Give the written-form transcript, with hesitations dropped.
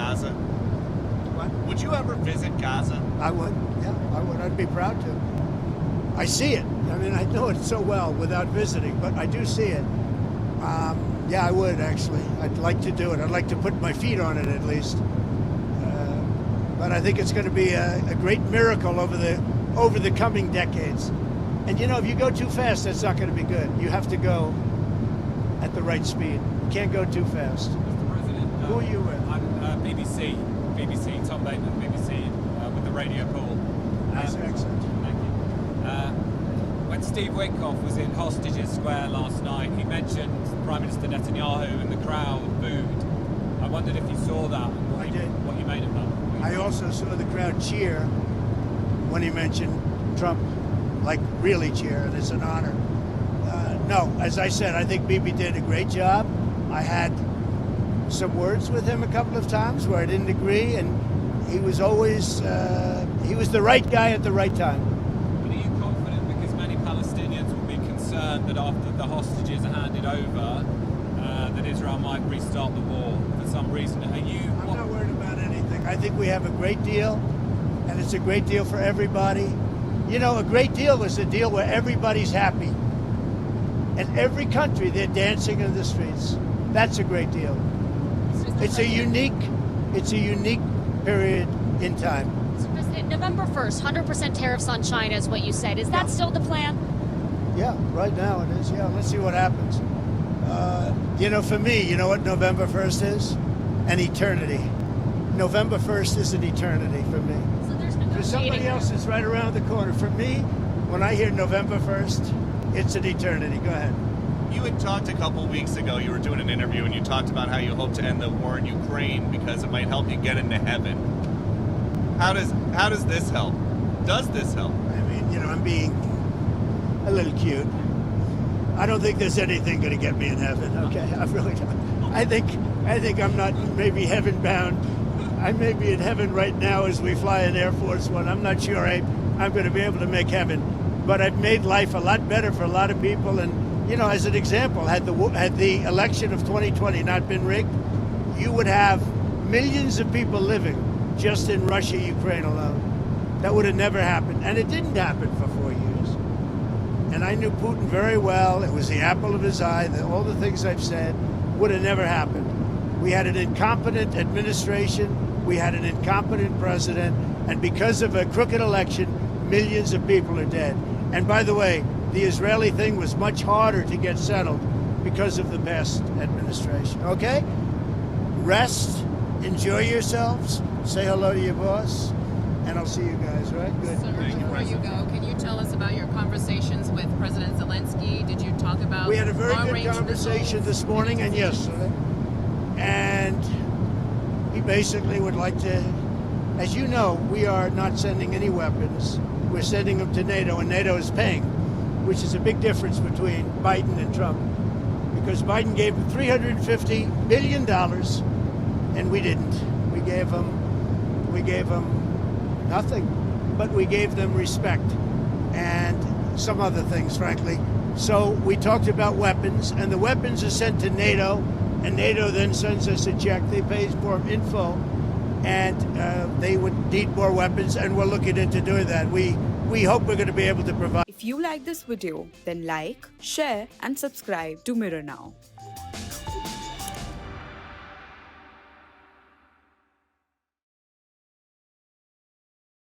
Gaza? What? Would you ever visit Gaza? I would. Yeah, I would. I'd be proud to. I see it. I mean, I know it so well without visiting, but I do see it. Yeah, I would actually. I'd like to do it. I'd like to put my feet on it at least. But I think it's going to be a great miracle over the coming decades. And you know, if you go too fast, that's not going to be good. You have to go at the right speed. You can't go too fast. Mr. President, Who are you with? I'm BBC, Tom Bateman, BBC, with the radio call. Nice accent. Thank you. When Steve Witkoff was in Hostages Square last night, he mentioned Prime Minister Netanyahu and the crowd booed. I wondered if you saw that and what you made of that. I also saw the crowd cheer when he mentioned Trump, like really cheer, and it's an honor. No, as I said, I think Bibi did a great job. I had some words with him a couple of times where I didn't agree, and he was always, he was the right guy at the right time. But are you confident, because many Palestinians will be concerned that after the hostages are handed over, that Israel might restart the war for some reason? Are you... I'm not worried about anything. I think we have a great deal, and it's a great deal for everybody. You know, a great deal is a deal where everybody's happy. In every country, they're dancing in the streets. That's a great deal. It's a unique period in time. Mr. President, November 1st, 100% tariffs on China is what you said. Is that still the plan? Yeah, right now it is. Yeah, let's see what happens. You know, for me, you know what November 1st is? An eternity. November 1st is an eternity for me. So there's For somebody else, it's right around the corner. For me, when I hear November 1st, it's an eternity. Go ahead. You had talked a couple weeks ago, you were doing an interview, and you talked about how you hope to end the war in Ukraine because it might help you get into heaven. How does this help? Does this help? I mean, you know, I'm being a little cute. I don't think there's anything going to get me in heaven, okay? I really don't. I think I'm not maybe heaven bound. I may be in heaven right now as we fly in Air Force One. I'm not sure I'm going to be able to make heaven. But I've made life a lot better for a lot of people. And, you know, as an example, had the election of 2020 not been rigged, you would have millions of people living just in Russia, Ukraine alone. That would have never happened. And it didn't happen for 4 years. And I knew Putin very well. It was the apple of his eye. All the things I've said would have never happened. We had an incompetent administration. We had an incompetent president. And because of a crooked election, millions of people are dead. And by the way, the Israeli thing was much harder to get settled because of the past administration. Okay? Rest, enjoy yourselves, say hello to your boss, and I'll see you guys, right? Good. So before you go, can you tell us about your conversations with President Zelensky? Did you talk about We had a very long-range good conversation missiles? this morning and yesterday. And he basically would like to, as you know, we are not sending any weapons. We're sending them to NATO, and NATO is paying, which is a big difference between Biden and Trump. Because Biden gave him $350 billion, and we didn't. We gave them nothing, but we gave them respect and some other things, frankly. So we talked about weapons, and the weapons are sent to NATO, and NATO then sends us a check. They pay for them in full, and they would need more weapons, and we're looking into doing that. We hope we're going to be able to provide. If you like this video, then like, share and subscribe to Mirror Now.